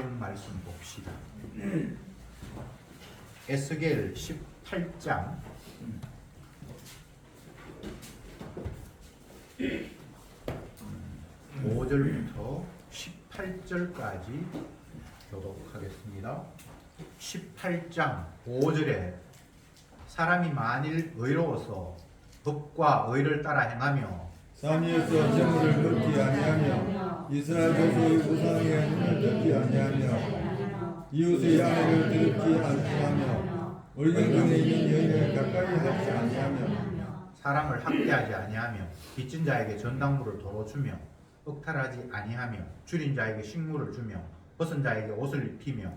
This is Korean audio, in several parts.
말씀 봅시다. 에스겔 18장 5절부터 18절까지 교독하겠습니다. 18장 5절에 사람이 만일 의로워서 법과 의를 따라 행하며 산 위에서 재물을 넣지 아니하며 이스라엘 백성의 우상에 눈을 들지 아니하며 이웃의 양해를 들지 않고하며 얼경중에 있는 여인을 가까이 하지 아니하며 사람을 학대하지 아니하며 빚진 자에게 전당물을 도로 주며 억탈하지 아니하며 줄인 자에게 식물을 주며 벗은 자에게 옷을 입히며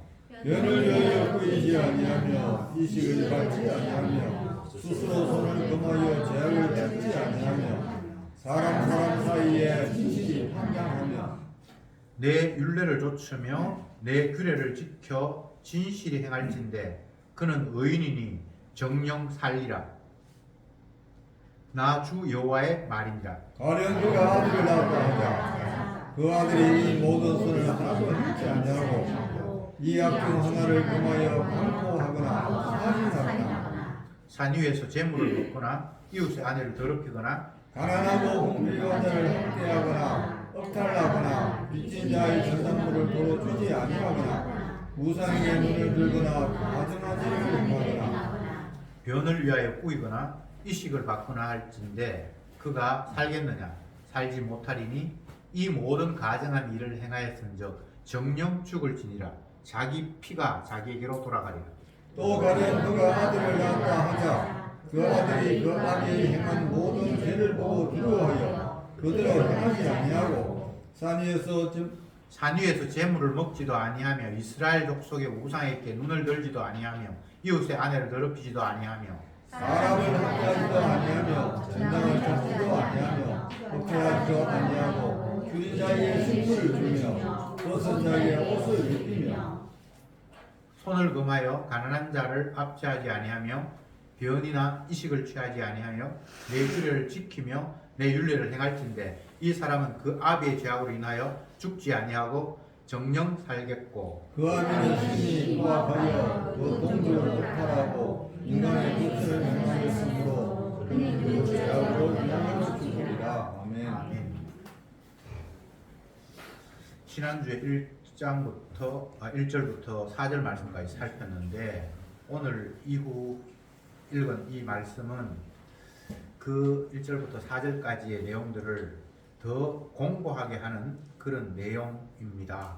면을 여여 꾸이지 아니하며 이식을 받지 아니하며 스스로 손을 금하여 제약을 받지 아니하며 사람 사이에 진실이 환장하며 내 율례를 좇으며 내 규례를 지켜 진실히 행할진대 그는 의인이니 정령 살리라. 나 주 여호와의 말이니라. 가령 그가 아들을 낳았다 하자 그 아들이 이 모든 선을 하나도 행치 아니하고 이 악 중 하나를 금하여 강포하거나 살인하거나 산 위에서 재물을 먹거나 이웃의 아내를 더럽히거나 가난하고 궁핍한 자를 학대하거나 억탈하거나 빚진 자의 전산물을 도로 주지 아니하거나 우상에게 눈을 들거나 가증하지를 행하거나 변을 위하여 꾸이거나 이식을 받거나 할진대 그가 살겠느냐 살지 못하리니 이 모든 가증한 일을 행하였은즉 정령 죽을지니라. 자기 피가 자기에게로 돌아가리라. 또 가령 그가 아들을 낳았다 하자 그 아들이 그 아비의 행한 모든 죄를 보고 두려워하여 그대로 행하지 아니하고 산 위에서 재물을 먹지도 아니하며 이스라엘 족속의 우상에게 눈을 들지도 아니하며 이웃의 아내를 더럽히지도 아니하며 사람을 학대하지도 아니하며 전당을 잡지도 아니하며 억제하지도 아니하고 줄인 자에게 식물을 주며 벗은 자에게 옷을 입히며 손을 금하여 가난한 자를 압제하지 아니하며 변이나 이식을 취하지 아니하며 내 규례를 지키며 내 율례를 행할진대 이 사람은 그 아비의 죄악으로 인하여 죽지 아니하고 정령 살겠고 그 아비는 신이 부합하여 그 동족을 억탈하고 인간의 끝을 행하였으므로 그는 그 죄악으로 영원히 죽으리라. 아멘. 아멘. 지난주에 1절부터 4절 말씀까지 살폈는데 오늘 이후 읽은 이 말씀은 그 1절부터 4절까지의 내용들을 더 공고하게 하는 그런 내용입니다.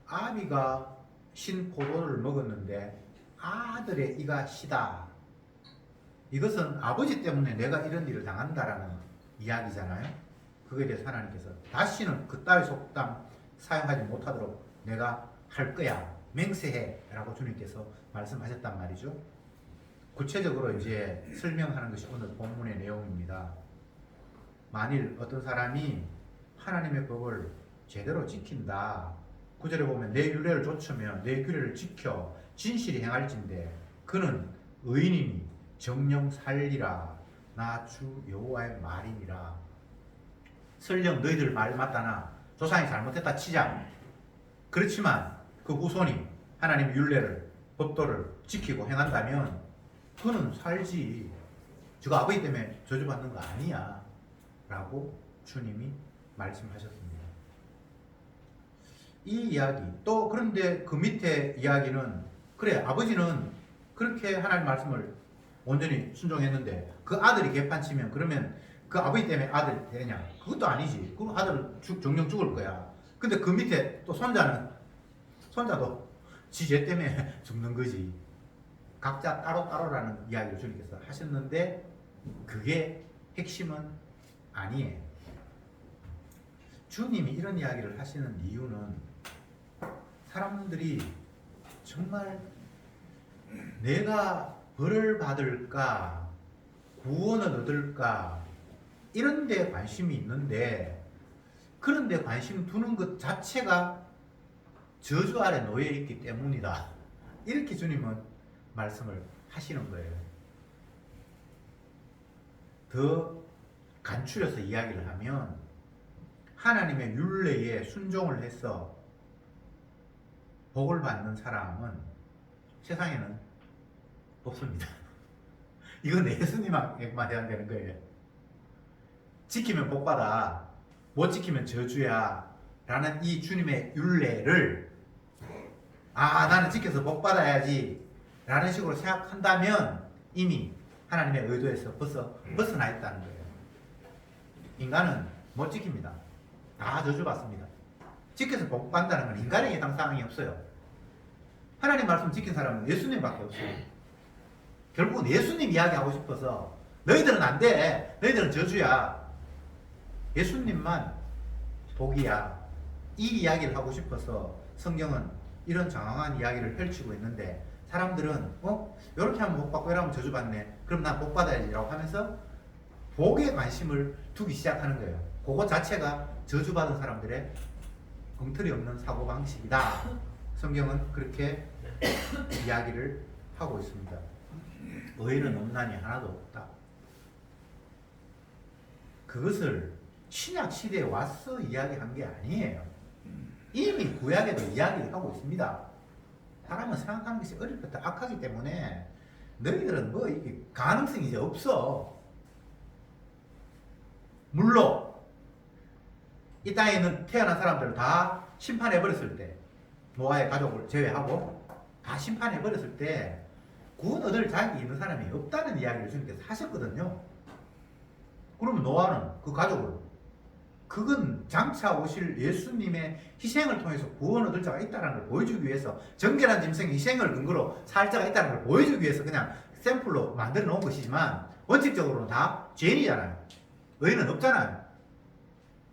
아비가 신 포도를 먹었는데 아들의 이가 시다. 이것은 아버지 때문에 내가 이런 일을 당한다라는 이야기잖아요. 그거에 대해서 하나님께서 다시는 그따위 속담 사용하지 못하도록 내가 할 거야. 맹세해 라고 주님께서 말씀하셨단 말이죠. 구체적으로 이제 설명하는 것이 오늘 본문의 내용입니다. 만일 어떤 사람이 하나님의 법을 제대로 지킨다. 9절에 보면 내 율례를 좇으며 내 규례를 지켜 진실히 행할진대 그는 의인이니 정령 살리라. 나 주 여호와의 말이니라. 설령 너희들 말 맞다나 조상이 잘못했다 치자. 그렇지만 그 후손이 하나님의 율례를 법도를 지키고 행한다면 그는 살지. 저거 아버지 때문에 저주받는 거 아니야 라고 주님이 말씀하셨습니다. 이 이야기 또 그런데 그 밑에 이야기는 그래 아버지는 그렇게 하나님 말씀을 온전히 순종했는데 그 아들이 개판치면 그러면 그 아버지 때문에 아들 되냐? 그것도 아니지. 그 아들 정령 죽을 거야. 근데 그 밑에 또 손자도 지 죄 때문에 죽는 거지. 각자 따로따로라는 이야기를 주님께서 하셨는데 그게 핵심은 아니에요. 주님이 이런 이야기를 하시는 이유는 사람들이 정말 내가 벌을 받을까 구원을 얻을까 이런 데 관심이 있는데 그런 데 관심 두는 것 자체가 저주 아래 놓여 있기 때문이다. 이렇게 주님은 말씀을 하시는 거예요. 더 간추려서 이야기를 하면 하나님의 율례에 순종을 해서 복을 받는 사람은 세상에는 없습니다. 이건 예수님에게만 해당되는 거예요. 지키면 복받아, 못 지키면 저주야 라는 이 주님의 율례를 나는 지켜서 복받아야지 라는 식으로 생각한다면 이미 하나님의 의도에서 벗어나 있다는 거예요. 인간은 못 지킵니다. 다 저주받습니다. 지켜서 복받는다는 건 인간에게 해당 사항이 없어요. 하나님 말씀 지킨 사람은 예수님밖에 없어요. 결국은 예수님 이야기하고 싶어서 너희들은 안 돼. 너희들은 저주야. 예수님만 복이야. 이 이야기를 하고 싶어서 성경은 이런 장황한 이야기를 펼치고 있는데 사람들은 이렇게 하면 복 받고 이러면 저주 받네. 그럼 난 복 받아야지 라고 하면서 복에 관심을 두기 시작하는 거예요. 그거 자체가 저주 받은 사람들의 엉터리 없는 사고방식이다. 성경은 그렇게 이야기를 하고 있습니다. 의인은 없나니 하나도 없다. 그것을 신약 시대에 와서 이야기한 게 아니에요. 이미 구약에도 이야기를 하고 있습니다. 사람은 생각하는 것이 어릴 때부터 악하기 때문에 너희들은 이게 가능성이 이제 없어. 물론 이 땅에 있는 태어난 사람들을 다 심판해버렸을 때, 노아의 가족을 제외하고 다 심판해버렸을 때 구원 얻을 자격이 있는 사람이 없다는 이야기를 주님께서 하셨거든요. 그러면 노아는 그 가족을, 그건 장차 오실 예수님의 희생을 통해서 구원 얻을 자가 있다는 걸 보여주기 위해서, 정결한 짐승의 희생을 근거로 살 자가 있다는 걸 보여주기 위해서 그냥 샘플로 만들어 놓은 것이지만 원칙적으로는 다 죄인이잖아요. 의인은 없잖아요.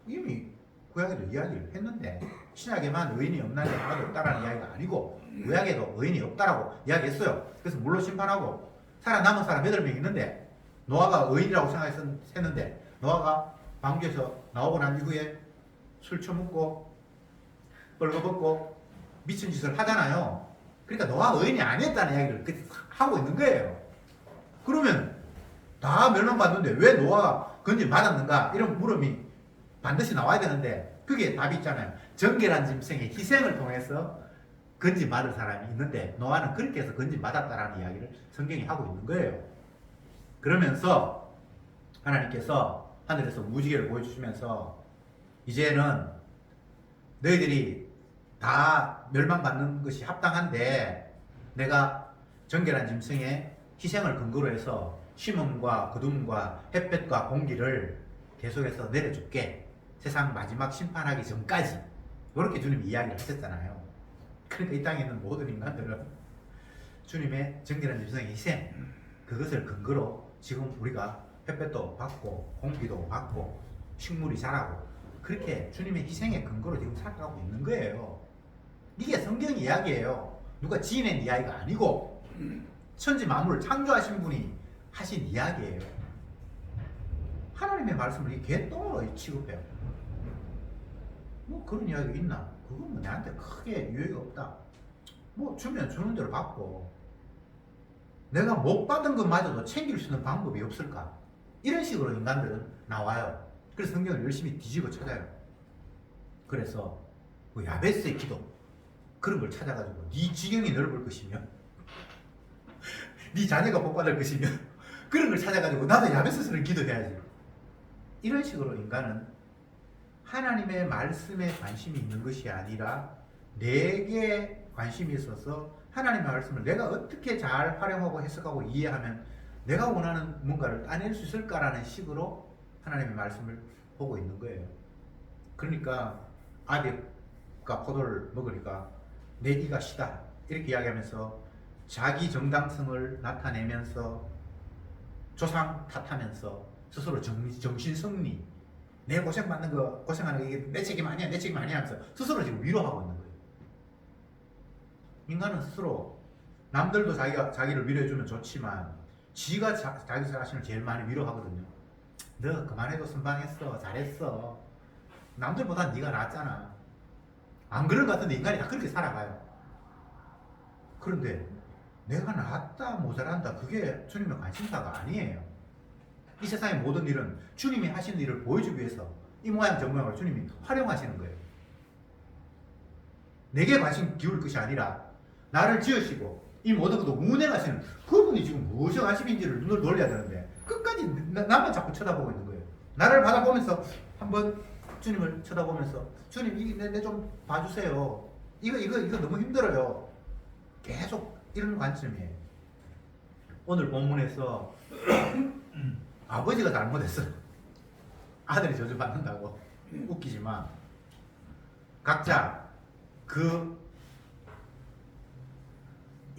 이미 구약에도 이야기를 했는데 신약에만 의인이 없나니 하나도 없다라는 이야기가 아니고 구약에도 의인이 없다라고 이야기했어요. 그래서 물로 심판하고 살아남은 사람 8명 있는데 노아가 의인이라고 생각했는데 노아가 방주에서 나오고 난 이후에 술 처먹고 벌거벗고 미친 짓을 하잖아요. 그러니까 노아가 의인이 아니었다는 이야기를 하고 있는 거예요. 그러면 다 멸망받는데 왜 노아가 건진 받았는가? 이런 물음이 반드시 나와야 되는데 그게 답이 있잖아요. 정결한 짐승의 희생을 통해서 건진 받을 사람이 있는데 노아는 그렇게 해서 건진 받았다라는 이야기를 성경이 하고 있는 거예요. 그러면서 하나님께서 하늘에서 무지개를 보여주시면서 이제는 너희들이 다 멸망받는 것이 합당한데 내가 정결한 짐승의 희생을 근거로 해서 심음과 거둠과 햇볕과 공기를 계속해서 내려줄게. 세상 마지막 심판하기 전까지. 이렇게 주님이 이야기를 하셨잖아요. 그러니까 이 땅에 있는 모든 인간들은 주님의 정결한 짐승의 희생, 그것을 근거로 지금 우리가 햇볕도 받고 공기도 받고 식물이 자라고 그렇게 주님의 희생의 근거로 지금 살아가고 있는 거예요. 이게 성경 이야기예요. 누가 지어낸 이야기가 아니고 천지 만물을 창조하신 분이 하신 이야기예요. 하나님의 말씀을 이 개똥으로 취급해요. 뭐 그런 이야기가 있나? 그건 뭐 나한테 크게 유익이 없다. 뭐 주면 주는 대로 받고 내가 못 받은 것마저도 챙길 수 있는 방법이 없을까? 이런 식으로 인간들은 나와요. 그래서 성경을 열심히 뒤집어 찾아요. 그래서 뭐 야베스의 기도 그런 걸 찾아가지고 네 지경이 넓을 것이며 네 자녀가 복받을 것이며 그런 걸 찾아가지고 나도 야베스를 기도해야지. 이런 식으로 인간은 하나님의 말씀에 관심이 있는 것이 아니라 내게 관심이 있어서 하나님의 말씀을 내가 어떻게 잘 활용하고 해석하고 이해하면 내가 원하는 뭔가를 따낼 수 있을까라는 식으로 하나님의 말씀을 보고 있는 거예요. 그러니까 아비가 포도를 먹으니까 내 이가 시다 이렇게 이야기하면서 자기 정당성을 나타내면서 조상 탓하면서 스스로 정신승리, 내 고생받는 거 고생하는 거 이게 내 책임 아니야 내 책임 아니야 하면서 스스로 지금 위로하고 있는 거예요. 인간은 스스로 남들도 자기를 위로해주면 좋지만 지가 자기 자신을 제일 많이 위로하거든요. 너 그만해도 선방했어, 잘했어, 남들보다 네가 낫잖아. 안 그런 것 같은데 인간이 다 그렇게 살아가요. 그런데 내가 낫다 모자란다 그게 주님의 관심사가 아니에요. 이 세상의 모든 일은 주님이 하시는 일을 보여주기 위해서 이 모양 저 모양을 주님이 활용하시는 거예요. 내게 관심 기울일 것이 아니라 나를 지으시고 이 모든 것도 운행하시는 그분이 지금 무엇이 관심인지를 눈을 돌려야 되는데 끝까지 나만 자꾸 쳐다보고 있는 거예요. 나를 바라보면서 한번 주님을 쳐다보면서 주님 내 좀 봐주세요. 이거 너무 힘들어요. 계속 이런 관점이에요. 오늘 본문에서 아버지가 잘못했어. 아들이 저주받는다고 웃기지만 각자 그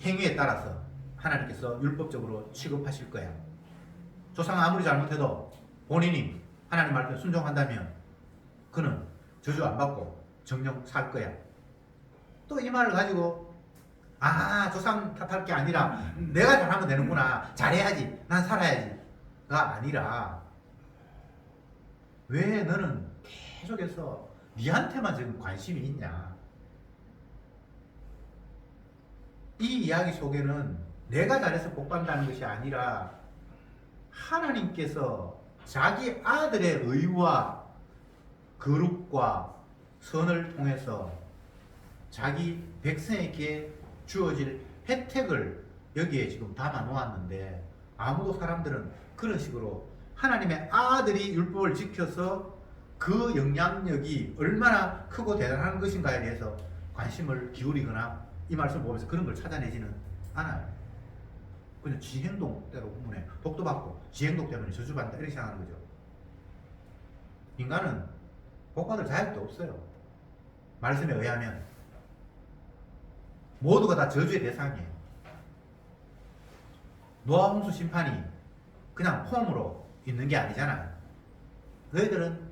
행위에 따라서 하나님께서 율법적으로 취급하실 거야. 조상 아무리 잘못해도 본인이 하나님 말씀에 순종한다면 그는 저주 안 받고 정령 살 거야. 또 이 말을 가지고 조상 탓할 게 아니라 내가 잘하면 되는구나, 잘해야지, 난 살아야지가 아니라 왜 너는 계속해서 니한테만 지금 관심이 있냐. 이 이야기 속에는 내가 잘해서 복 받는다는 것이 아니라 하나님께서 자기 아들의 의와 거룩과 선을 통해서 자기 백성에게 주어질 혜택을 여기에 지금 담아 놓았는데 아무도 사람들은 그런 식으로 하나님의 아들이 율법을 지켜서 그 영향력이 얼마나 크고 대단한 것인가에 대해서 관심을 기울이거나 이 말씀을 보면서 그런 걸 찾아내지는 않아요. 그냥 지 행동 때문에 복도 받고 지 행동 때문에 저주받는다 이렇게 생각하는 거죠. 인간은 복받을 자격도 없어요. 말씀에 의하면 모두가 다 저주의 대상이에요. 노아 홍수 심판이 그냥 폼으로 있는 게 아니잖아요. 너희들은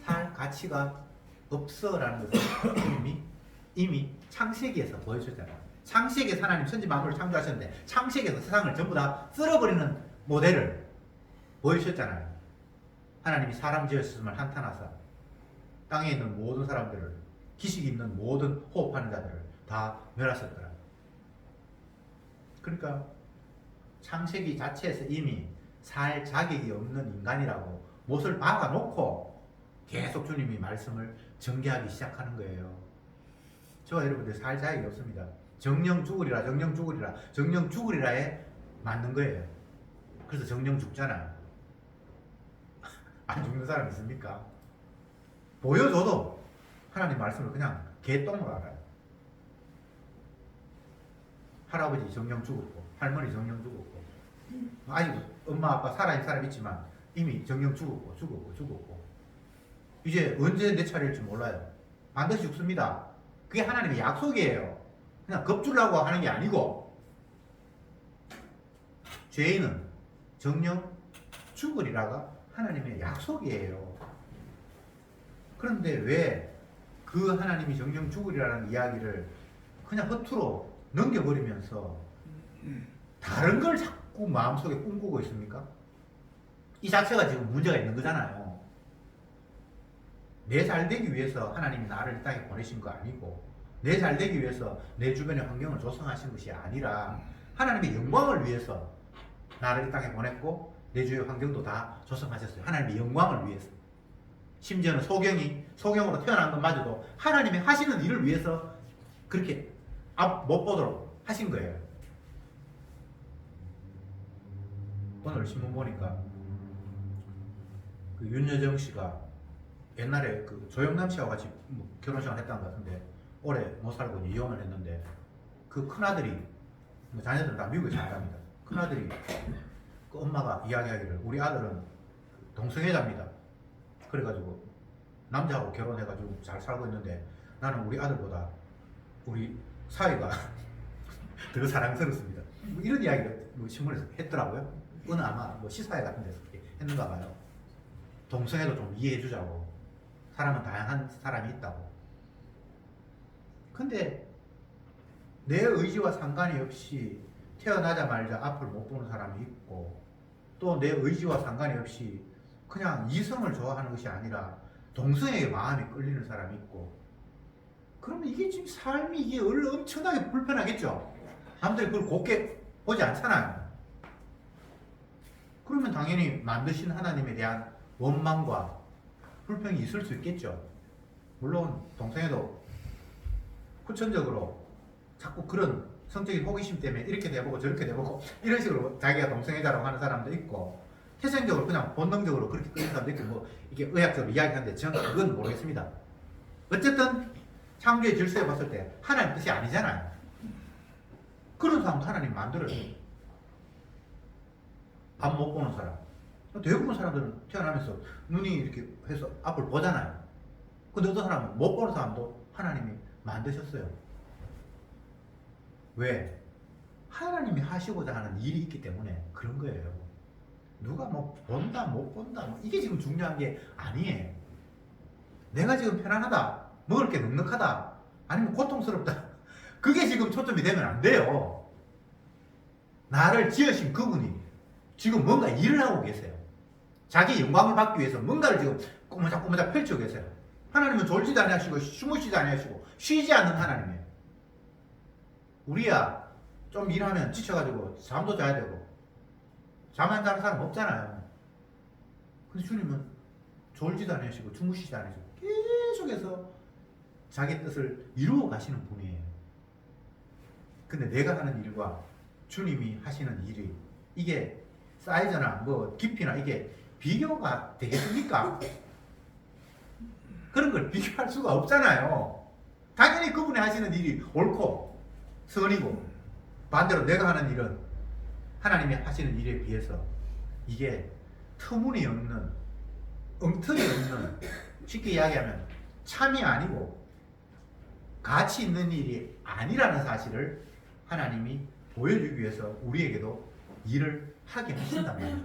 살 가치가 없어라는 것을 이미 창세기에서 보여줬잖아요. 창세기에서 하나님 천지 만물을 창조하셨는데 창세기에서 세상을 전부 다 쓸어버리는 모델을 보여주셨잖아요. 하나님이 사람 지으셨음을 한탄하사 땅에 있는 모든 사람들을, 기식이 있는 모든 호흡하는 자들을 다 멸하셨더라. 그러니까 창세기 자체에서 이미 살 자격이 없는 인간이라고 못을 박아놓고 계속 주님이 말씀을 전개하기 시작하는 거예요. 저와 여러분들 살 자격이 없습니다. 정령 죽으리라, 정령 죽으리라, 정령 죽으리라에 맞는 거예요. 그래서 정령 죽잖아요. 안 죽는 사람 있습니까? 보여줘도 하나님 말씀을 그냥 개똥으로 알아요. 할아버지 정령 죽었고 할머니 정령 죽었고 아직 엄마 아빠 살아있는 사람 있지만 이미 정령 죽었고 이제 언제 내 차례일지 몰라요. 반드시 죽습니다. 그게 하나님의 약속이에요. 그냥 겁주려고 하는 게 아니고 죄인은 정령 죽으리라가 하나님의 약속이에요. 그런데 왜 그 하나님이 정령 죽으리라는 이야기를 그냥 허투루 넘겨버리면서 다른 걸 자꾸 마음속에 꿈꾸고 있습니까? 이 자체가 지금 문제가 있는 거잖아요. 내 잘되기 위해서 하나님이 나를 이 땅에 보내신 거 아니고 내 잘되기 위해서 내 주변의 환경을 조성하신 것이 아니라 하나님의 영광을 위해서 나를 이 땅에 보냈고 내 주위의 환경도 다 조성하셨어요. 하나님의 영광을 위해서. 심지어는 소경으로 태어난 것마저도 하나님이 하시는 일을 위해서 그렇게 앞 못 보도록 하신 거예요. 오늘 신문 보니까 그 윤여정 씨가 옛날에 그 조영남 씨와 같이 결혼식을 했던 것 같은데 오래 못 살고 이혼을 했는데 그 큰아들이 자녀들은 다 미국에 살답니다. 큰아들이 그 엄마가 이야기하기를 우리 아들은 동성애자입니다. 그래가지고 남자하고 결혼해가지고 잘 살고 있는데 나는 우리 아들보다 우리 사위가 더 사랑스럽습니다. 뭐 이런 이야기를 신문에서 했더라고요. 어느 아마 시사회 같은 데서 했는가 봐요. 동성애도 좀 이해해주자고. 사람은 다양한 사람이 있다고. 근데 내 의지와 상관이 없이 태어나자마자 앞을 못 보는 사람이 있고 또 내 의지와 상관이 없이 그냥 이성을 좋아하는 것이 아니라 동성애에 마음이 끌리는 사람이 있고 그러면 이게 지금 삶이 이게 엄청나게 불편하겠죠. 남들이 그걸 곱게 보지 않잖아요. 그러면 당연히 만드신 하나님에 대한 원망과 불평이 있을 수 있겠죠. 물론 동성애도 후천적으로 자꾸 그런 성적인 호기심 때문에 이렇게 돼보고 저렇게 돼보고 이런 식으로 자기가 동성애자라고 하는 사람도 있고, 태생적으로 그냥 본능적으로 그렇게 끌리는 사람도 있고, 뭐 이게 의학적으로 이야기하는데 저는 그건 모르겠습니다. 어쨌든 창조의 질서에 봤을 때 하나님 뜻이 아니잖아요. 그런 사람도 하나님 만들어요. 밥 못 보는 사람, 대부분 사람들은 태어나면서 눈이 이렇게 해서 앞을 보잖아요. 근데 어떤 사람은 못 보는 사람도 하나님이 만드셨어요. 왜? 하나님이 하시고자 하는 일이 있기 때문에 그런 거예요. 누가 뭐 본다 못 본다 뭐 이게 지금 중요한 게 아니에요. 내가 지금 편안하다, 먹을 게 넉넉하다, 아니면 고통스럽다, 그게 지금 초점이 되면 안 돼요. 나를 지으신 그분이 지금 뭔가 일을 하고 계세요. 자기 영광을 받기 위해서 뭔가를 지금 꼬무작꼬무작 펼치고 계세요. 하나님은 졸지도 아니하시고 주무시지도 아니하시고 쉬지 않는 하나님이에요. 우리야 좀 일하면 지쳐가지고 잠도 자야 되고 잠 안 자는 사람 없잖아요. 근데 주님은 졸지도 아니하시고 주무시지도 아니하시고 계속해서 자기 뜻을 이루어 가시는 분이에요. 근데 내가 하는 일과 주님이 하시는 일이 이게 사이즈나 뭐 깊이나 이게 비교가 되겠습니까? 그런 걸 비교할 수가 없잖아요. 당연히 그분이 하시는 일이 옳고 선이고, 반대로 내가 하는 일은 하나님이 하시는 일에 비해서 이게 터무니없는, 엉터리 없는, 쉽게 이야기하면 참이 아니고 가치 있는 일이 아니라는 사실을 하나님이 보여주기 위해서 우리에게도 일을 하게 하신단 말이에요.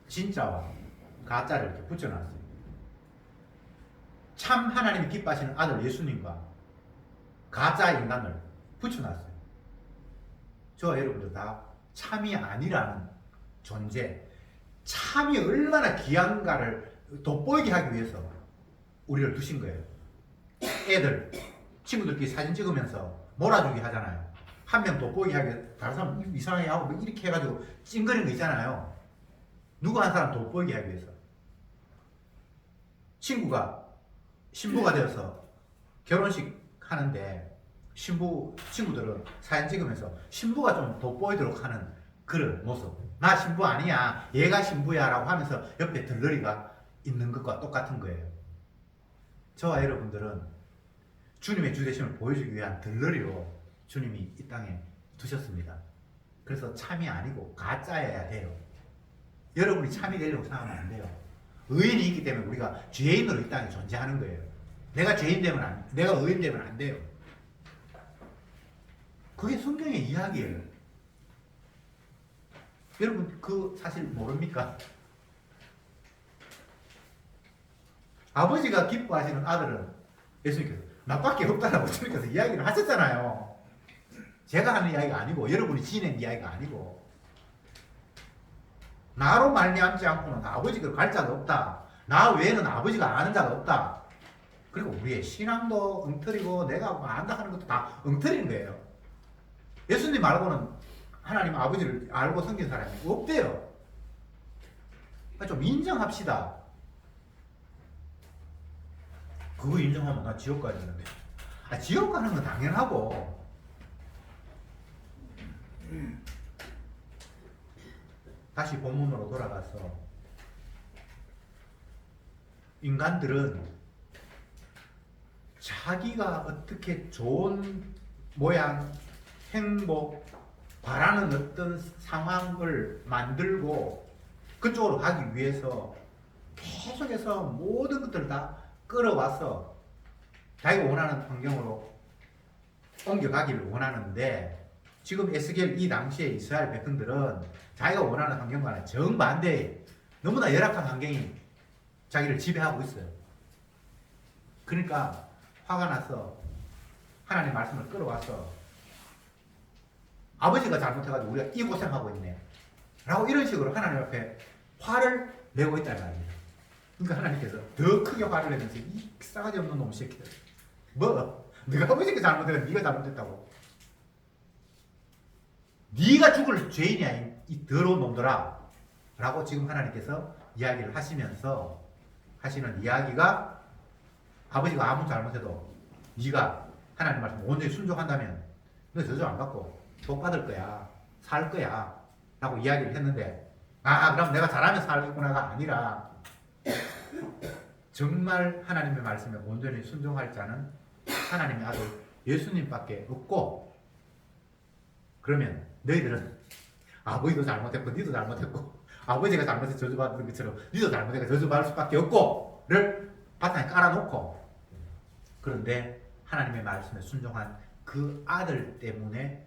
진짜와 가짜를 이렇게 붙여놨어요. 참 하나님이 기뻐하시는 아들 예수님과 가짜 인간을 붙여놨어요. 저와 여러분들 다 참이 아니라는 존재, 참이 얼마나 귀한가를 돋보이게 하기 위해서 우리를 두신 거예요. 애들, 친구들끼리 사진 찍으면서 몰아주기 하잖아요. 한 명 돋보이게 하기 위해서 다른 사람 이상하게 하고 뭐 이렇게 해가지고 찡그리는 거 있잖아요. 누구 한 사람 돋보이게 하기 위해서. 친구가 신부가 되어서 결혼식 하는데 친구들은 사진 찍으면서 신부가 좀 돋보이도록 하는 그런 모습. 나 신부 아니야, 얘가 신부야 라고 하면서 옆에 들러리가 있는 것과 똑같은 거예요. 저와 여러분들은 주님의 주되심을 보여주기 위한 들러리로 주님이 이 땅에 두셨습니다. 그래서 참이 아니고 가짜여야 돼요. 여러분이 참이 되려고 생각하면 안 돼요. 의인이 있기 때문에 우리가 죄인으로 이 땅에 존재하는 거예요. 내가 내가 의인 되면 안 돼요. 그게 성경의 이야기예요. 여러분 그 사실 모릅니까? 아버지가 기뻐하시는 아들은 예수님께서 나밖에 없다라고 예수님께서 이야기를 하셨잖아요. 제가 하는 이야기가 아니고 여러분이 지낸 이야기가 아니고, 나로 말미암지 않고는 아버지를 갈 자가 없다. 나 외에는 아버지가 아는 자가 없다. 그리고 우리의 신앙도 엉터리고 내가 뭐 안다 하는 것도 다 엉터리인 거예요. 예수님 말고는 하나님 아버지를 알고 섬긴 사람이 없대요. 좀 인정합시다. 그거 인정하면 나 지옥 가야 되는데. 지옥 가는 건 당연하고, 다시 본문으로 돌아가서 인간들은 자기가 어떻게 좋은 모양, 행복, 바라는 어떤 상황을 만들고 그쪽으로 가기 위해서 계속해서 모든 것들을 다 끌어와서 자기가 원하는 환경으로 옮겨가기를 원하는데, 지금 에스겔 이 당시에 이스라엘 백성들은 자기가 원하는 환경과는 정반대의 너무나 열악한 환경이 자기를 지배하고 있어요. 그러니까 화가 나서 하나님 말씀을 끌어와서 아버지가 잘못해가지고 우리가 이 고생하고 있네 라고 이런 식으로 하나님 앞에 화를 내고 있다는 말입니다. 그러니까 하나님께서 더 크게 화를 내면서 이 싸가지 없는 놈 새끼들, 뭐 네가 아버지가 잘못해서 네가 잘못했다고, 네가 죽을 죄인이야 이 더러운 놈들아 라고 지금 하나님께서 이야기를 하시면서 하시는 이야기가, 아버지가 아무 잘못해도 네가 하나님 말씀 온전히 순종한다면 너 저주 안 받고 복 받을 거야. 살 거야. 라고 이야기를 했는데 그럼 내가 잘하면 살겠구나가 아니라 정말 하나님의 말씀에 온전히 순종할 자는 하나님의 아들 예수님밖에 없고 그러면 너희들은 아버지도 잘못했고 니도 잘못했고 아버지가 잘못해서 저주받는 것처럼 니도 잘못해서 저주받을 수밖에 없고를 바탕에 깔아놓고 그런데 하나님의 말씀에 순종한 그 아들 때문에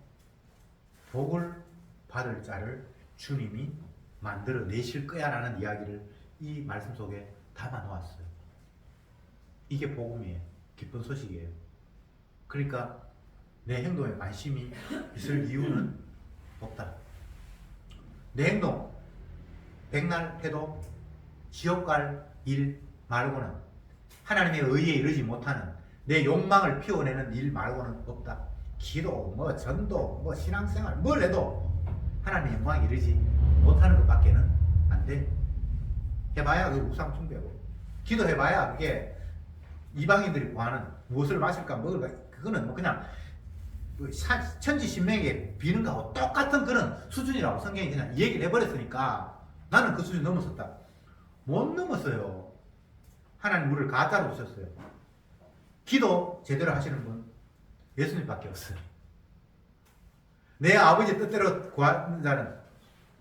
복을 받을 자를 주님이 만들어 내실 거야 라는 이야기를 이 말씀 속에 담아 놓았어요. 이게 복음이에요. 기쁜 소식이에요. 그러니까 내 행동에 관심이 있을 이유는 없다. 내 행동 백날 해도 지옥 갈 일 말고는 하나님의 의에 이르지 못하는 내 욕망을 피워내는 일 말고는 없다. 기도, 전도, 신앙생활 뭘 해도 하나님의 영광에 이르지 못하는 것밖에는 안 돼. 해봐야 그 우상 숭배고 기도해봐야 그게 이방인들이 구하는 무엇을 마실까 먹을까 그거는 그냥 천지신명에 비는 거하고 똑같은 그런 수준이라고 성경이 그냥 얘기를 해버렸으니까 나는 그 수준 넘었었다. 못 넘었어요. 하나님 우리를 가짜로 두셨어요. 기도 제대로 하시는 분 예수님밖에 없어요. 내 아버지 뜻대로 구하는 자는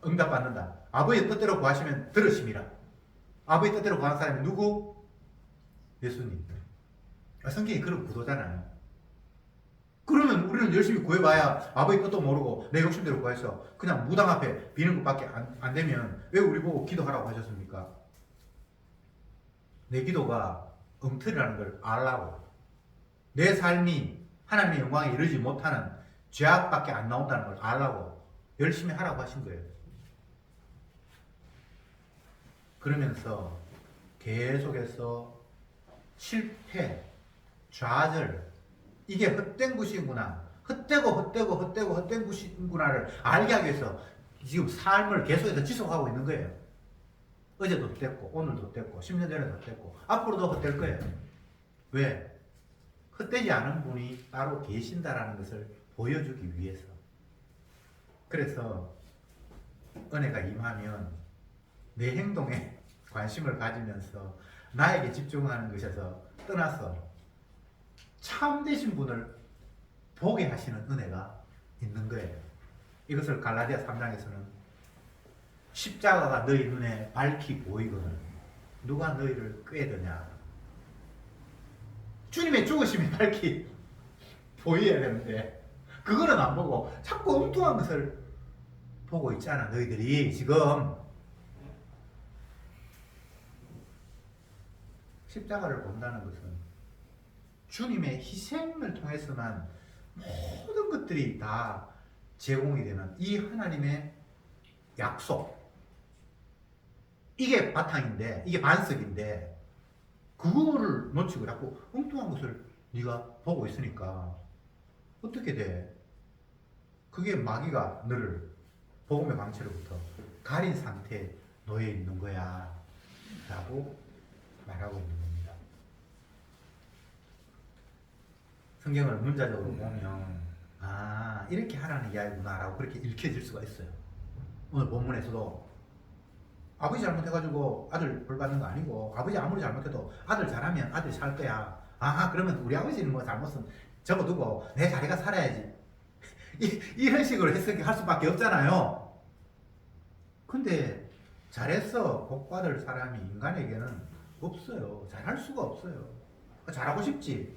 응답받는다. 아버지 뜻대로 구하시면 들으심이라. 아버지 뜻대로 구하는 사람이 누구? 예수님. 성경이 그런 구도잖아요. 그러면 우리는 열심히 구해봐야 아버지 뜻도 모르고 내 욕심대로 구해서 그냥 무당 앞에 비는 것밖에 안 되면 왜 우리 보고 기도하라고 하셨습니까? 내 기도가 엉터리라는 걸 알라고. 내 삶이 하나님의 영광에 이르지 못하는 죄악밖에 안 나온다는 걸 알라고 열심히 하라고 하신 거예요. 그러면서 계속해서 실패, 좌절, 이게 헛된 것이구나, 헛되고 헛된 것이구나를 알게 하기 위해서 지금 삶을 계속해서 지속하고 있는 거예요. 어제도 헛됐고 오늘도 헛됐고 10년 전에도 헛됐고 앞으로도 헛될 거예요. 왜? 헛되지 않은 분이 따로 계신다라는 것을 보여주기 위해서. 그래서 은혜가 임하면 내 행동에 관심을 가지면서 나에게 집중하는 것에서 떠나서 참되신 분을 보게 하시는 은혜가 있는 거예요. 이것을 갈라디아 3장에서는 십자가가 너희 눈에 밝히 보이거늘 누가 너희를 꾀드냐. 주님의 죽으심이 밝히 보여야 되는데 그거는 안 보고 자꾸 엉뚱한 것을 보고 있잖아. 너희들이 지금 십자가를 본다는 것은 주님의 희생을 통해서만 모든 것들이 다 제공이 되는 이 하나님의 약속, 이게 바탕인데, 이게 반석인데 그거를 놓치고 자꾸 엉뚱한 것을 네가 보고 있으니까 어떻게 돼? 그게 마귀가 너를 복음의 광채로부터 가린 상태에 놓여 있는 거야 라고 말하고 있는 겁니다. 성경을 문자적으로 보면 이렇게 하라는 이야기구나 라고 그렇게 읽혀질 수가 있어요. 오늘 본문에서도 아버지 잘못해가지고 아들 벌 받는 거 아니고 아버지 아무리 잘못해도 아들 잘하면 아들이 살 거야. 그러면 우리 아버지는 뭐 잘못은 접어두고 내 자리가 살아야지. 이런 식으로 해석할 수밖에 없잖아요. 근데 잘했어 복 받을 사람이 인간에게는 없어요. 잘할 수가 없어요. 잘하고 싶지.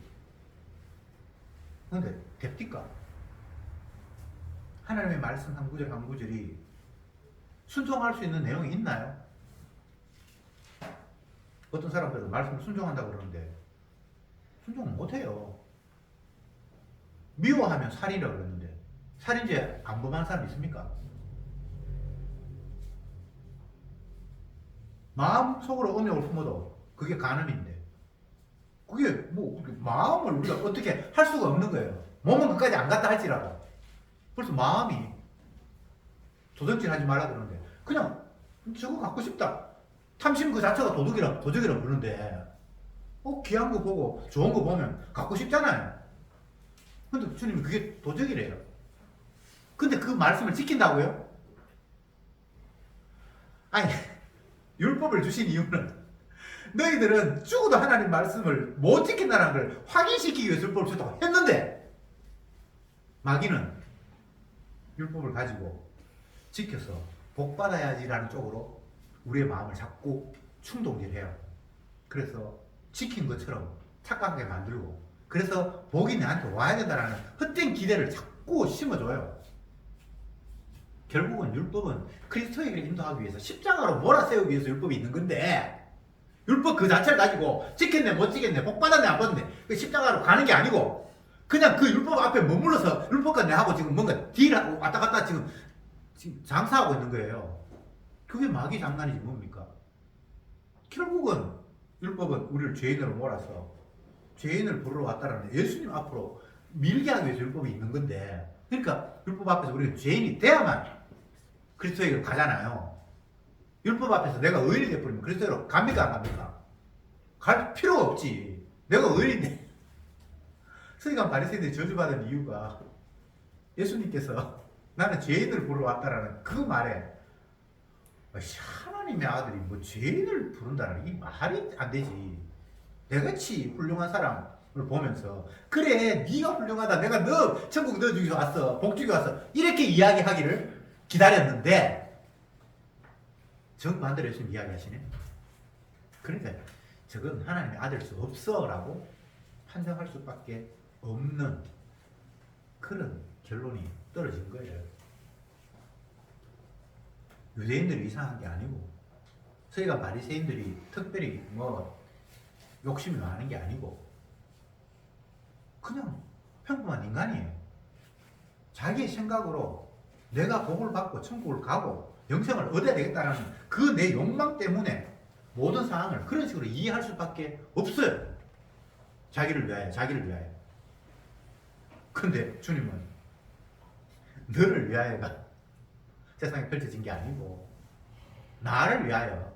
근데 됩니까? 하나님의 말씀 한 구절 한 구절이 순종할 수 있는 내용이 있나요? 어떤 사람들은 말씀을 순종한다고 그러는데 순종을 못해요. 미워하면 살인이라고 그러는데 살인죄 안 범한 사람 있습니까? 마음속으로 언약을 품어도 그게 간음인데 그게 뭐 마음을 우리가 어떻게 할 수가 없는 거예요. 몸은 끝까지 안 갔다 할지라도 벌써 마음이 도둑질 하지 말라 그러는데 그냥 저거 갖고 싶다. 탐심 그 자체가 도둑이라고 그러는데 귀한 거 보고 좋은 거 보면 갖고 싶잖아요. 근데 주님이 그게 도적이래요. 근데 그 말씀을 지킨다고요? 아니, 율법을 주신 이유는 너희들은 죽어도 하나님 말씀을 못 지킨다는 걸 확인시키기 위해서 율법을 줬다고 했는데, 마귀는 율법을 가지고 지켜서 복 받아야지라는 쪽으로 우리의 마음을 자꾸 충동질해요. 그래서 지킨 것처럼 착각하게 만들고, 그래서 복이 내한테 와야 된다는 헛된 기대를 자꾸 심어줘요. 결국은 율법은 그리스도에게 인도하기 위해서, 십자가로 몰아세우기 위해서 율법이 있는 건데, 율법 그 자체를 가지고 지켰네 못 지켰네 복 받았네 안 받았네 그 십자가로 가는 게 아니고, 그냥 그 율법 앞에 머물러서 율법과 내하고 지금 뭔가 딜하고 왔다 갔다 지금 장사하고 있는 거예요. 그게 마귀 장난이지 뭡니까? 결국은 율법은 우리를 죄인으로 몰아서 죄인을 부르러 왔다라는 예수님 앞으로 밀게 하기 위해서 율법이 있는 건데, 그러니까 율법 앞에서 우리가 죄인이 돼야만 그리스도에게 가잖아요. 율법 앞에서 내가 의인이 되어버리면 그리스도로 갑니까 안 갑니까? 갈 필요가 없지. 내가 의인인데. 서기관 바리새인들이 저주받은 이유가 예수님께서 나는 죄인을 부르러 왔다라는 그 말에, 하나님의 아들이 뭐 죄인을 부른다는 이 말이 안 되지. 내같이 훌륭한 사람을 보면서 그래 네가 훌륭하다, 내가 너 천국 넣어주기 위해서 왔어, 복 주기 왔어, 이렇게 이야기하기를 기다렸는데 정반대로 예수님 이야기하시네. 그러니까 저건 하나님의 아들 수 없어 라고 판정할 수밖에 없는 그런 결론이 떨어진 거예요. 유대인들이 이상한 게 아니고, 서기관 바리새인들이 특별히 뭐 욕심이 많은 게 아니고, 그냥 평범한 인간이에요. 자기의 생각으로 내가 복을 받고 천국을 가고 영생을 얻어야 되겠다는 그 내 욕망 때문에 모든 상황을 그런 식으로 이해할 수밖에 없어요. 자기를 위하여, 자기를 위하여. 근데 주님은 너를 위하여가 세상에 펼쳐진 게 아니고 나를 위하여.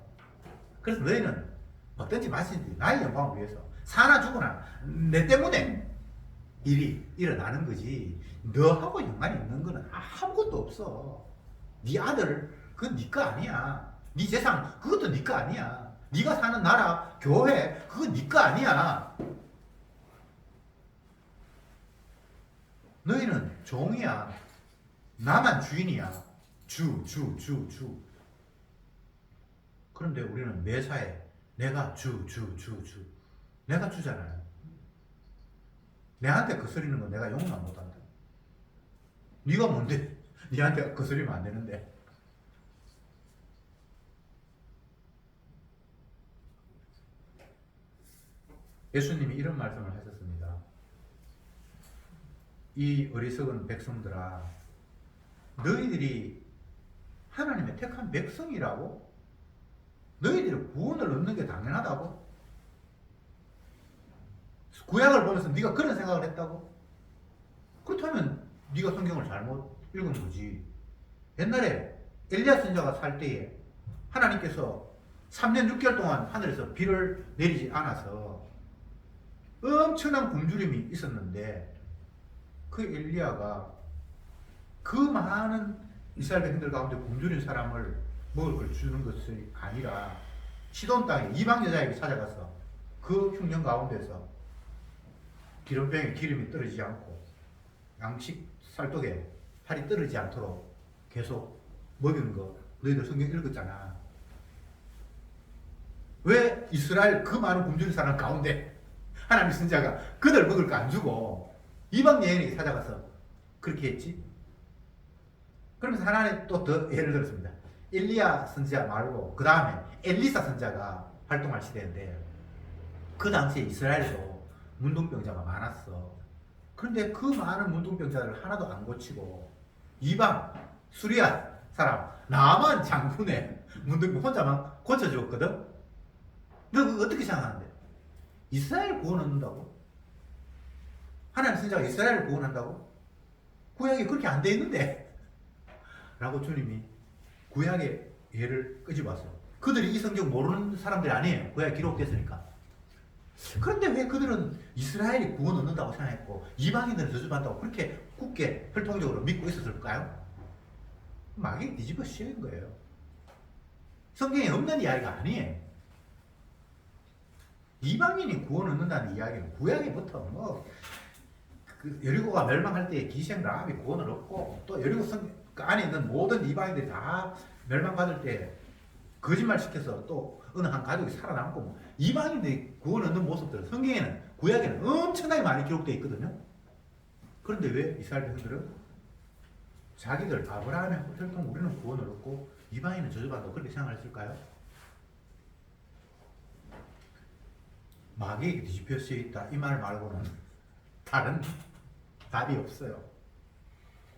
그래서 너희는 어떤지 마시든지 나의 영광을 위해서 사나 죽으나 내 때문에 일이 일어나는 거지, 너하고 연관이 있는 거는 아무것도 없어. 네 아들 그건 네 거 아니야. 네 재산 그것도 네 거 아니야. 네가 사는 나라 교회 그건 네 거 아니야. 너희는 종이야. 나만 주인이야. 주. 그런데 우리는 매사에 내가 주. 내가 주잖아요. 내한테 거스리는 건 내가 용납 못한다. 네가 뭔데? 네한테 거스리면 안 되는데. 예수님이 이런 말씀을 하셨습니다. 이 어리석은 백성들아, 너희들이 하나님의 택한 백성이라고? 너희들이 구원을 얻는 게 당연하다고? 구약을 보면서 네가 그런 생각을 했다고? 그렇다면 네가 성경을 잘못 읽은 거지. 옛날에 엘리야 선지자가 살 때에 하나님께서 3년 6개월 동안 하늘에서 비를 내리지 않아서 엄청난 굶주림이 있었는데, 그 엘리야가 그 많은 이스라엘 백성들 가운데 굶주린 사람을 먹을 걸 주는 것이 아니라 시돈 땅에 이방 여자에게 찾아가서 그 흉년 가운데서 기름병에 기름이 떨어지지 않고 양식 쌀떡에 살이 떨어지지 않도록 계속 먹이는 거 너희들 성경 읽었잖아. 왜 이스라엘 그 많은 굶주린 사람 가운데 하나님 선지자가 그들 먹을 거 안 주고 이방 여인에게 찾아가서 그렇게 했지? 그러면서 하나님 또 더 예를 들었습니다. 엘리야 선지자 말고 그 다음에 엘리사 선지자가 활동할 시대인데, 그 당시에 이스라엘에도 문둥병자가 많았어. 그런데 그 많은 문둥병자들을 하나도 안 고치고 이방 수리아 사람 나만 장군의 문둥병 혼자만 고쳐주었거든. 너 그거 어떻게 생각하는데? 이스라엘 구원 얻는다고? 하나님 선지자가 이스라엘을 구원한다고? 구약이 그렇게 안 돼 있는데 라고 주님이 구약의 예를 끄집어왔어요. 그들이 이 성경 모르는 사람들이 아니에요. 구약에 기록됐으니까. 그런데 왜 그들은 이스라엘이 구원 얻는다고 생각했고 이방인들은 저주받는다고 그렇게 굳게 혈통적으로 믿고 있었을까요? 마귀가 뒤집어 씌운 거예요. 성경에 없는 이야기가 아니에요. 이방인이 구원 얻는다는 이야기는 구약에부터 그 여리고가 멸망할 때 기생 라합이 구원을 얻고 또 여리고 그 안에 있는 모든 이방인들이 다 멸망받을 때 거짓말 시켜서 또 어느 한 가족이 살아남고 이방인들이 구원 얻는 모습들은 성경에는 구약에는 엄청나게 많이 기록되어 있거든요. 그런데 왜 이스라엘 백성들은 자기들 아브라함의 혈통 우리는 구원을 얻고 이방인은 저주받는다고 그렇게 생각했을까요? 마귀에게 뒤집혀 쓰여 있다 이 말 말고는 다른 답이 없어요.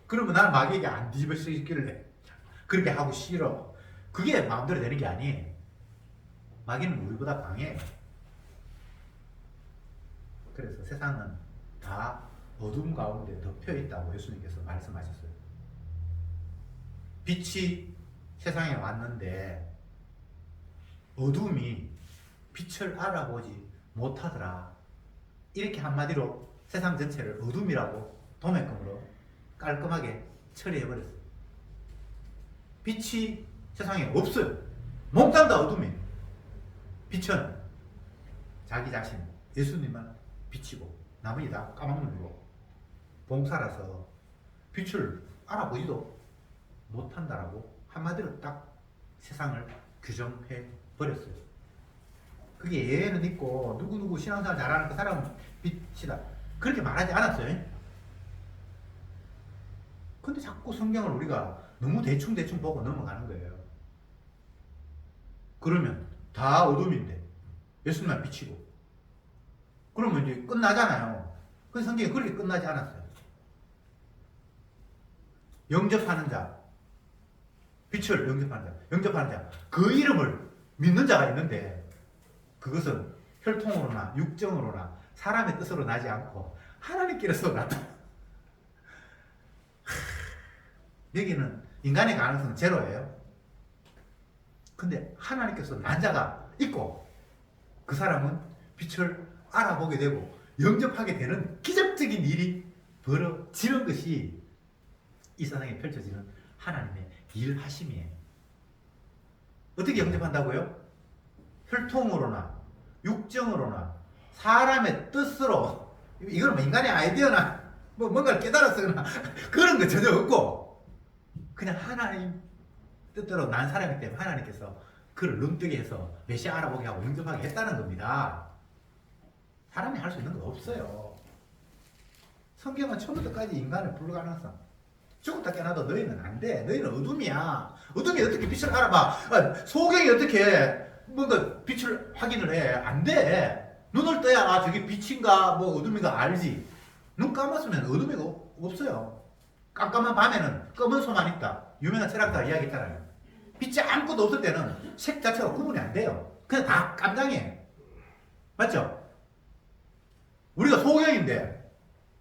그러면 나는 마귀에게 안 뒤집어 쓰여 있길래 그렇게 하고 싫어. 그게 마음대로 되는 게 아니에요. 마귀는 우리보다 강해. 그래서 세상은 다 어둠 가운데 덮여 있다고 예수님께서 말씀하셨어요. 빛이 세상에 왔는데 어둠이 빛을 알아보지 못하더라. 이렇게 한마디로 세상 전체를 어둠이라고 도매금으로 깔끔하게 처리해버렸어요. 빛이 세상에 없어요. 몽땅 다 어둠이에요. 빛은 자기 자신, 예수님만 빛이고 나머지 다 까막눈이고 봉사라서 빛을 알아보지도 못한다라고 한마디로 딱 세상을 규정해 버렸어요. 그게 예외는 있고 누구누구 신앙생활 잘하는 그 사람은 빛이다 그렇게 말하지 않았어요. 근데 자꾸 성경을 우리가 너무 대충 보고 넘어가는 거예요. 그러면 다 어둠인데 예수님만 빛이고 그러면 이제 끝나잖아요. 그 성경이 그렇게 끝나지 않았어요. 영접하는 자, 빛을 영접하는 자, 그 이름을 믿는 자가 있는데 그것은 혈통으로나 육정으로나 사람의 뜻으로 나지 않고 하나님께서 났다. 여기는 인간의 가능성은 제로예요. 근데 하나님께서 난 자가 있고 그 사람은 빛을 알아보게 되고 영접하게 되는 기적적인 일이 벌어지는 것이 이 세상에 펼쳐지는 하나님의 일하심이에요. 어떻게 영접한다고요? 혈통으로나 육정으로나 사람의 뜻으로 이건 인간의 아이디어나 뭔가를 깨달았거나 그런 거 전혀 없고 그냥 하나님 뜻대로 난 사람이기 때문에 하나님께서 그를 눈뜨게 해서 메시아 알아보게 하고 영접하게 했다는 겁니다. 사람이 할 수 있는 거 없어요. 성경은 처음부터까지 인간의 불가능성. 죽었다 깨어나도 너희는 안 돼. 너희는 어둠이야. 어둠이 어떻게 빛을 알아봐. 소경이 어떻게 뭔가 빛을 확인을 해. 안 돼. 눈을 떠야 아 저게 빛인가 뭐 어둠인가 알지. 눈 감았으면 어둠이 없어요. 깜깜한 밤에는 검은 소만 있다. 유명한 철학자 이야기했잖아요. 빛이 아무것도 없을 때는 색 자체가 구분이 안 돼요. 그냥 다 깜장이에요. 맞죠? 우리가 소경인데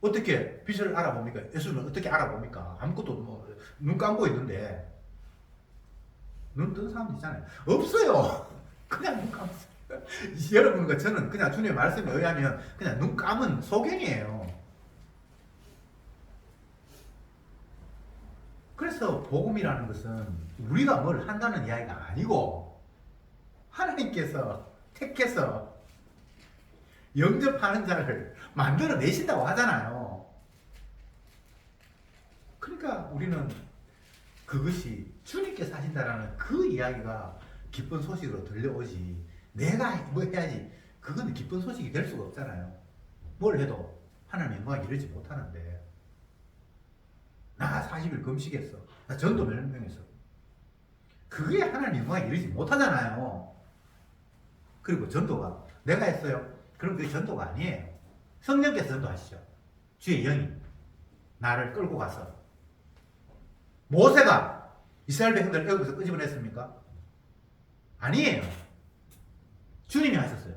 어떻게 빛을 알아봅니까? 예수는 어떻게 알아봅니까? 아무것도 뭐 눈 감고 있는데 눈 뜬 사람 있잖아요. 없어요. 그냥 눈 감았어요. 여러분과 저는 그냥 주님의 말씀에 의하면 그냥 눈 감은 소경이에요. 그래서 복음이라는 것은 우리가 뭘 한다는 이야기가 아니고 하나님께서 택해서 영접하는 자를 만들어 내신다고 하잖아요. 그러니까 우리는 그것이 주님께서 하신다라는 그 이야기가 기쁜 소식으로 들려오지 내가 뭐 해야지 그건 기쁜 소식이 될 수가 없잖아요. 뭘 해도 하나님 영광에 이르지 못하는데 나 40일 금식했어. 나 전도 몇 명했어. 그게 하나님 영광에 이르지 못하잖아요. 그리고 전도가 내가 했어요. 그럼 그게 전도가 아니에요. 성령께서 전도하시죠. 주의 영이 나를 끌고 가서 모세가 이스라엘 백성들을 애굽에서 끄집어냈습니까? 아니에요. 주님이 하셨어요.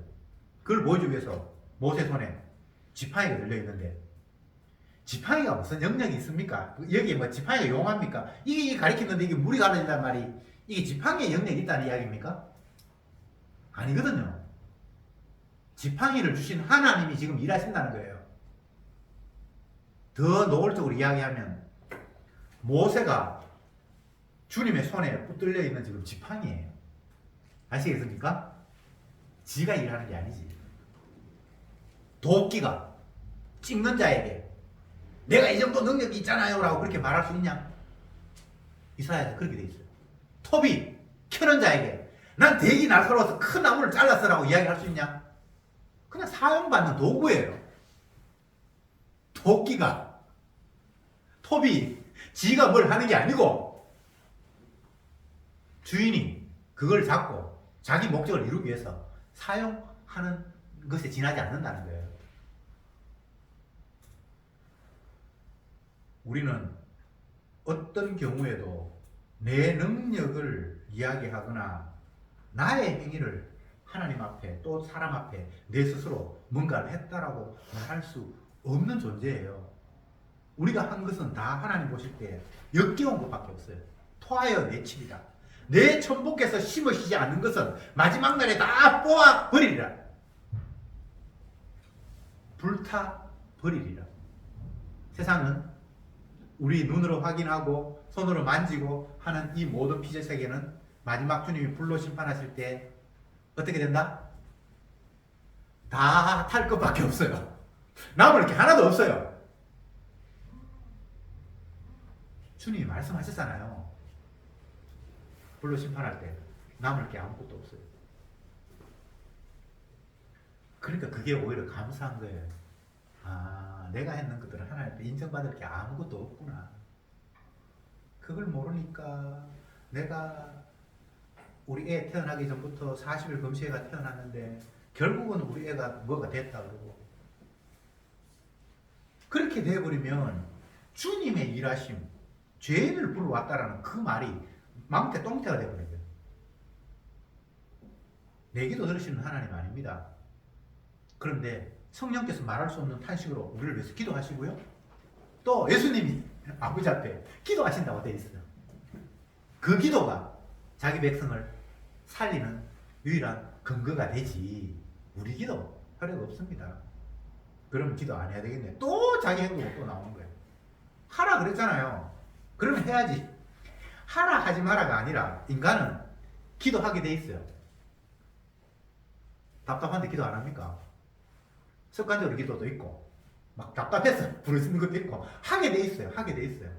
그걸 보여주기 위해서 모세 손에 지팡이가 들려있는데 지팡이가 무슨 영역이 있습니까? 여기에 뭐 지팡이가 용합니까? 이게 가리키는데 이게 물이 가려진단 말이 이게 지팡이의 영역이 있다는 이야기입니까? 아니거든요. 지팡이를 주신 하나님이 지금 일하신다는 거예요. 더 노골적으로 이야기하면 모세가 주님의 손에 붙들려 있는 지금 지팡이에요. 아시겠습니까? 지가 일하는 게 아니지. 도끼가 찍는 자에게 내가 이 정도 능력이 있잖아요 라고 그렇게 말할 수 있냐? 이사야에서 그렇게 돼 있어요. 톱이 켜는 자에게 난 대기 날카로워서 큰 나무를 잘랐어 라고 이야기할 수 있냐? 그냥 사용받는 도구예요. 도끼가 톱이 지가 뭘 하는 게 아니고 주인이 그걸 잡고 자기 목적을 이루기 위해서 사용하는 것에 지나지 않는다는 거예요. 우리는 어떤 경우에도 내 능력을 이야기하거나 나의 행위를 하나님 앞에 또 사람 앞에 내 스스로 뭔가를 했다라고 말할 수 없는 존재예요. 우리가 한 것은 다 하나님 보실 때 역겨운 것밖에 없어요. 토하여 내치리라. 내 천복에서 심으시지 않는 것은 마지막 날에 다 뽑아 버리리라. 불타 버리리라. 세상은 우리 눈으로 확인하고 손으로 만지고 하는 이 모든 피조 세계는 마지막 주님이 불로 심판하실 때 어떻게 된다? 다 탈 것밖에 없어요. 남을 게 하나도 없어요. 주님이 말씀하셨잖아요. 불로 심판할 때 남을 게 아무것도 없어요. 그러니까 그게 오히려 감사한 거예요. 아, 내가 했는 것들은 하나님 앞에 인정받을 게 아무것도 없구나. 그걸 모르니까 내가 우리 애 태어나기 전부터 40일 금시애가 태어났는데 결국은 우리 애가 뭐가 됐다 그러고 그렇게 돼버리면 주님의 일하심, 죄인을 불러왔다라는 그 말이 망태 똥태가 돼버려요. 내 기도 들으시는 하나님 아닙니다. 그런데 성령께서 말할 수 없는 탄식으로 우리를 위해서 기도하시고요. 또 예수님이 아버지 앞에 기도하신다고 되어 있어요. 그 기도가 자기 백성을 살리는 유일한 근거가 되지 우리 기도 필요가 없습니다. 그러면 기도 안 해야 되겠네. 또 자기 행동으로 또 나오는 거예요. 하라 그랬잖아요. 그러면 해야지. 하라 하지 마라가 아니라 인간은 기도하게 돼 있어요. 답답한데 기도 안 합니까? 습관적으로 기도도 있고 막 답답해서 부르시는 것도 있고 하게 돼 있어요. 하게 돼 있어요.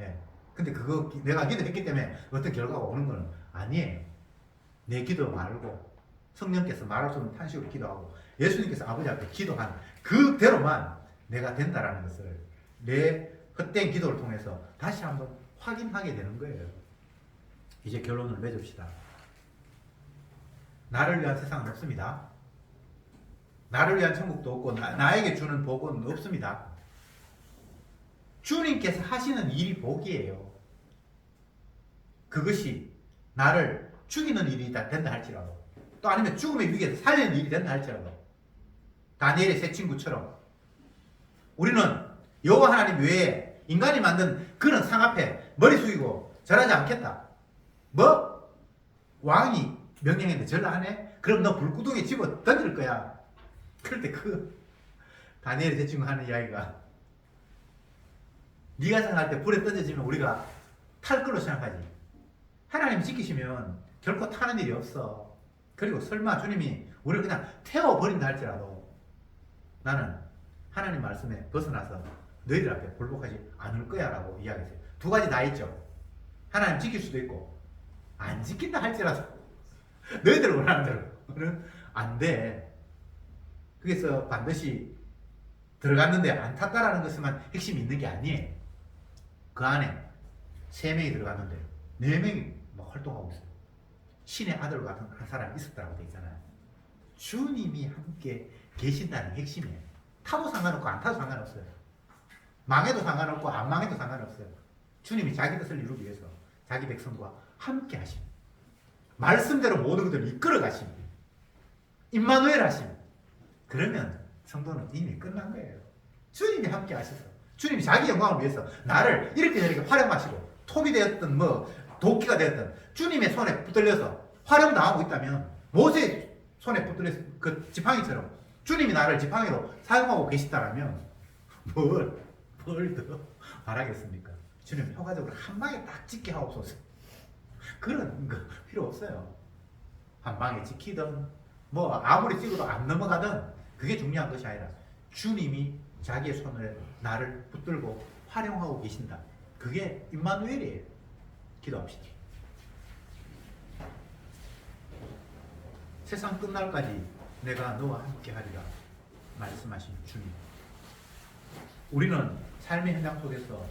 예. 근데 그거 내가 기도했기 때문에 어떤 결과가 오는 건 아니에요. 내 기도 말고 성령께서 말할 수 없는 탄식으로 기도하고 예수님께서 아버지 앞에 기도한 그대로만 내가 된다라는 것을 내 헛된 기도를 통해서 다시 한번 확인하게 되는 거예요. 이제 결론을 맺읍시다. 나를 위한 세상은 없습니다. 나를 위한 천국도 없고 나에게 주는 복은 없습니다. 주님께서 하시는 일이 복이에요. 그것이 나를 죽이는 일이 된다 할지라도 또 아니면 죽음의 위기에서 살리는 일이 된다 할지라도 다니엘의 세 친구처럼 우리는 여호와 하나님 외에 인간이 만든 그런 상 앞에 머리 숙이고 절하지 않겠다. 뭐? 왕이 명령했는데 절 안 해? 그럼 너 불구덩이에 집어 던질 거야. 그럴 때 그 다니엘의 세 친구 하는 이야기가 네가 생각할 때 불에 던져지면 우리가 탈 걸로 생각하지. 하나님 지키시면 결코 타는 일이 없어. 그리고 설마 주님이 우리를 그냥 태워버린다 할지라도 나는 하나님 말씀에 벗어나서 너희들 앞에 굴복하지 않을 거야 라고 이야기했어요. 두 가지 다 있죠. 하나님 지킬 수도 있고 안 지킨다 할지라도 너희들 원하는 대로는 안 돼. 그래서 반드시 들어갔는데 안 탔다라는 것만 핵심이 있는 게 아니에요. 그 안에 3명이 들어갔는데 4명이 막 활동하고 있어요. 신의 아들 같은 한 사람이 있었다고 되어 있잖아요. 주님이 함께 계신다는 핵심이에요. 타도 상관없고 안 타도 상관없어요. 망해도 상관없고 안 망해도 상관없어요. 주님이 자기 뜻을 이루기 위해서 자기 백성과 함께 하심. 말씀대로 모든 것들을 이끌어 가심. 임마누엘 하심. 그러면 성도는 이미 끝난 거예요. 주님이 함께 하셔서 주님이 자기 영광을 위해서 나를 이렇게 저렇게 활용하시고 톱이 되었든 뭐 도끼가 되었든 주님의 손에 붙들려서 활용당하고 있다면 모세 손에 붙들려 그 지팡이처럼 주님이 나를 지팡이로 사용하고 계시다라면 뭘 더 바라겠습니까? 주님 효과적으로 한 방에 딱 찍게 하옵소서. 그런 거 필요 없어요. 한 방에 찍히든 뭐 아무리 찍어도 안 넘어가든 그게 중요한 것이 아니라 주님이 자기의 손을 나를 붙들고 활용하고 계신다. 그게 임마누엘이에요. 기도합시다. 세상 끝날까지 내가 너와 함께 하리라 말씀하신 주님. 우리는 삶의 현장 속에서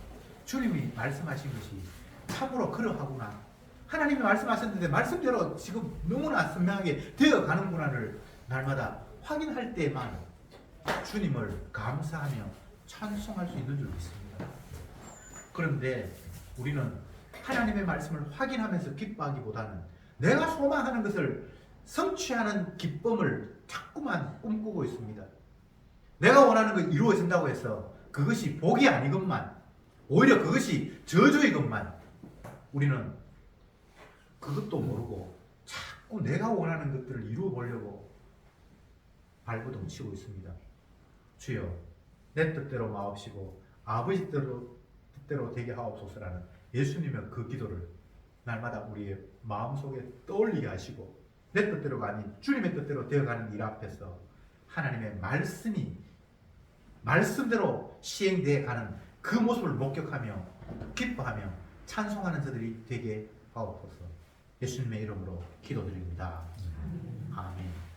주님이 말씀하신 것이 참으로 그러하구나, 하나님이 말씀하셨는데 말씀대로 지금 너무나 선명하게 되어가는구나를 날마다 확인할 때만 주님을 감사하며 찬송할 수 있는 줄 믿습니다. 그런데 우리는 하나님의 말씀을 확인하면서 기뻐하기보다는 내가 소망하는 것을 성취하는 기쁨을 자꾸만 꿈꾸고 있습니다. 내가 원하는 거 이루어진다고 해서 그것이 복이 아니건만, 오히려 그것이 저주이건만 우리는 그것도 모르고 자꾸 내가 원하는 것들을 이루어 보려고 발버둥 치고 있습니다. 주여, 내 뜻대로 마옵시고 아버지 뜻대로 되게 하옵소서라는 예수님의 그 기도를 날마다 우리의 마음속에 떠올리게 하시고, 내 뜻대로가 아닌 주님의 뜻대로 되어가는 일 앞에서 하나님의 말씀대로 시행되어 가는 그 모습을 목격하며 기뻐하며 찬송하는 저들이 되게 하옵소서. 예수님의 이름으로 기도드립니다. 아멘.